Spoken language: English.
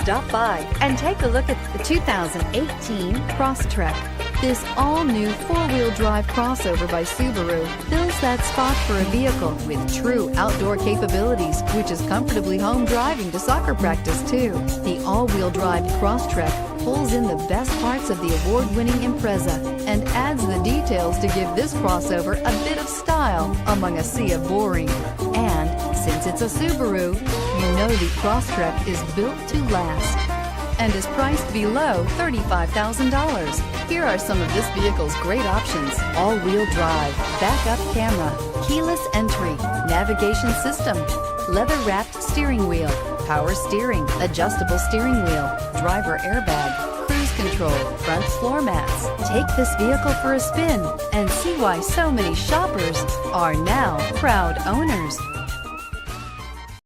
Stop by and take a look at the 2018 Crosstrek. This all-new four-wheel drive crossover by Subaru fills that spot for a vehicle with true outdoor capabilities, which is comfortably home driving to soccer practice too. The all-wheel drive Crosstrek pulls in the best parts of the award-winning Impreza and adds the details to give this crossover a bit of style among a sea of boring. And since it's a Subaru, you know the Crosstrek is built to last and is priced below $35,000. Here are some of this vehicle's great options: all-wheel drive, backup camera, keyless entry, navigation system, leather-wrapped steering wheel, power steering, adjustable steering wheel, driver airbag, cruise control, front floor mats. Take this vehicle for a spin and see why so many shoppers are now proud owners.